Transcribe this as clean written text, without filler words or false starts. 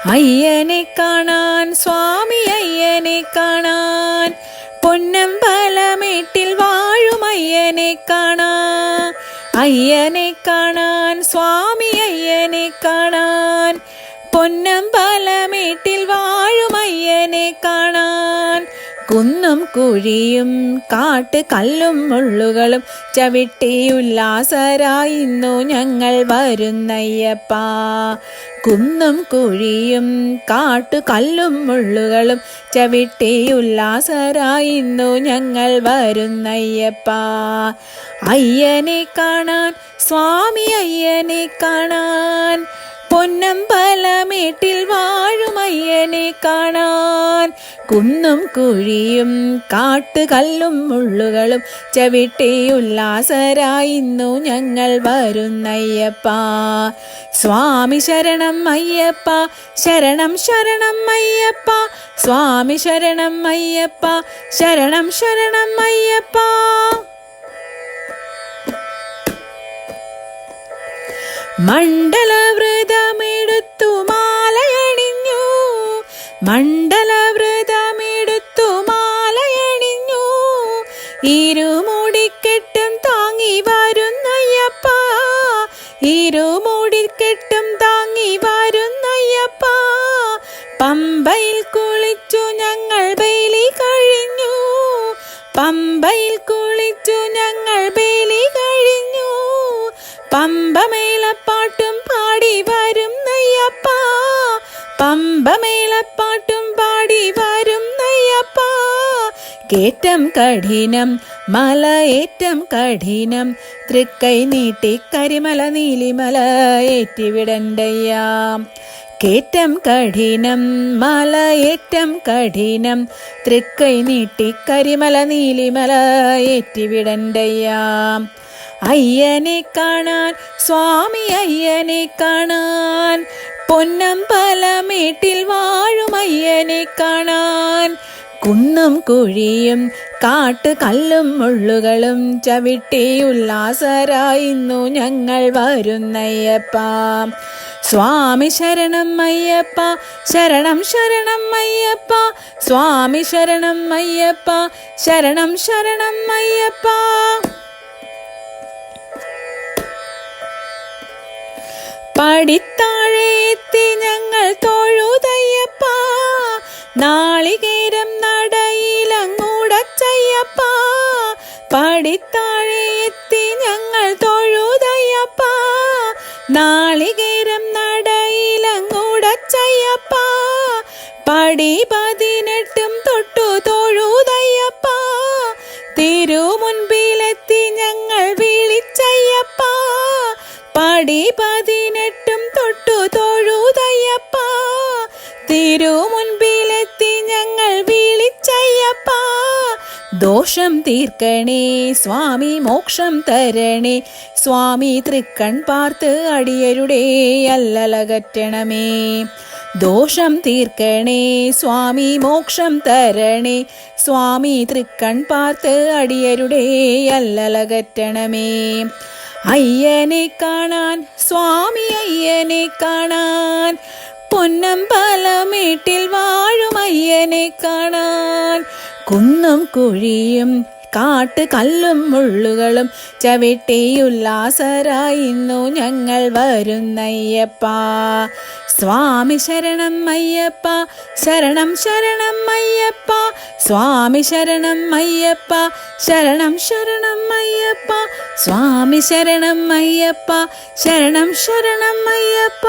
അയ്യനെ കാണാൻ സ്വാമി അയ്യനെ കാണാൻ പൊന്നമ്പലമേട്ടിൽ വാഴും അയ്യനെ കാണാൻ. അയ്യനെ കാണാൻ സ്വാമി അയ്യനെ കാണാൻ പൊന്നമ്പലമേട്ടിൽ വാഴും അയ്യനെ കാണാൻ. കുന്നും കുഴിയും കാട്ട് കല്ലും മുള്ളുകളും ചവിട്ടി ഉല്ലാസരായിന്നു ഞങ്ങൾ വരുന്നയ്യപ്പ. കുന്നും കുഴിയും കാട്ടു കല്ലും മുള്ളുകളും ചവിട്ടി ഉല്ലാസരായിന്നു ഞങ്ങൾ വരുന്നയ്യപ്പ. അയ്യനെ കാണാൻ സ്വാമി അയ്യനെ കാണാൻ പൊന്നമ്പലമേട്ടിൽ വാഴും അയ്യനെ കാണാൻ. കുന്നും കുഴിയും കാട്ടുകല്ലും മുള്ളുകളും ചവിട്ടി ഉല്ലാസരായിന്നു ഞങ്ങൾ വരുന്നയ്യപ്പ. സ്വാമി ശരണം അയ്യപ്പ, ശരണം ശരണം അയ്യപ്പ, സ്വാമി ശരണം അയ്യപ്പ, ശരണം ശരണം അയ്യപ്പ. മണ്ഡലവ്രതമെടുത്തു മാലയണിഞ്ഞു, മണ്ഡലവ്രതമെടുത്തു മാലയണിഞ്ഞു, ഇരുമുടിക്കെട്ടും താങ്ങി വരുന്നയ്യപ്പ, ഇരുമുടിക്കെട്ടും താങ്ങി വരുന്നയ്യപ്പ. പമ്പയിൽ കുളിച്ചു ഞങ്ങൾ ബലി കഴിഞ്ഞു, പമ്പയിൽ കുളിച്ചു ഞങ്ങൾ ബലി കഴിഞ്ഞു, പമ്പമേളപ്പാട്ടും പാടി വരുന്നയ്യപ്പ, പമ്പമേളപ്പാട്ടും പാടി വരുന്നയ്യപ്പ. കേറ്റം കഠിനം മലയേറ്റം കഠിനം, തൃക്കൈ നീട്ടി കരിമല നീലിമല ഏറ്റിവിടണ്ടയ്യാ. കേറ്റം കഠിനം മലയേറ്റം കഠിനം, തൃക്കൈ നീട്ടി കരിമല നീലിമല ഏറ്റിവിടണ്ടയ്യാ. അയ്യനെ കാണാൻ സ്വാമി അയ്യനെ കാണാൻ പൊന്നമ്പലമേട്ടിൽ വാഴും അയ്യനെ കാണാൻ. കുന്നും കുഴിയും കാട്ട് കല്ലും മുള്ളുകളും ചവിട്ടി ഉല്ലാസരായിന്നു ഞങ്ങൾ വരുന്നയ്യപ്പ. സ്വാമി ശരണം അയ്യപ്പ, ശരണം ശരണം അയ്യപ്പ, സ്വാമി ശരണം അയ്യപ്പ, ശരണം ശരണം അയ്യപ്പ. പടിത്താഴെ എത്തി ഞങ്ങൾ തൊഴുതയ്യപ്പ, നാളികേരം നടയിലങ്ങൂടച്ചയ്യപ്പ. പടിത്താഴെ എത്തി ഞങ്ങൾ തൊഴുതയ്യപ്പ, നാളികേരം നടയിലങ്ങൂടച്ചയ്യപ്പ. പടി 18 തൊട്ടു തൊഴുതയ്യപ്പ, തിരുമുൻപിലെത്തി ഞങ്ങൾ വിളിച്ചയ്യപ്പ. പടി 18 തൊട്ടു തൊഴുതയ്യപ്പ, തിരുമുൻപിലെത്തി ഞങ്ങൾ വിളിച്ചയ്യപ്പ. ദോഷം തീർക്കണേ സ്വാമി മോക്ഷം തരണേ, സ്വാമി തൃക്കൺ പാർത്ത് അടിയരുടെ അല്ലലകറ്റണമേ. ദോഷം തീർക്കണേ സ്വാമി മോക്ഷം തരണേ, സ്വാമി തൃക്കൺ പാർത്ത് അടിയരുടെ അല്ലലകറ്റണമേ. അയ്യനെ കാണാൻ സ്വാമി അയ്യനെ കാണാൻ പൊന്നമ്പലമേട്ടിൽ വാഴും അയ്യനെ കാണാൻ. കുന്നും കുഴിയും കാട്ട് കല്ലും മുള്ളുകളും ചവിട്ടി ഉല്ലാസരായിന്നു ഞങ്ങൾ വരുന്നയ്യപ്പ. സ്വാമി ശരണം അയ്യപ്പ, ശരണം ശരണം അയ്യപ്പ, സ്വാമി ശരണം അയ്യപ്പ, ശരണം ശരണം അയ്യപ്പ, സ്വാമി ശരണം അയ്യപ്പ, ശരണം ശരണം അയ്യപ്പ.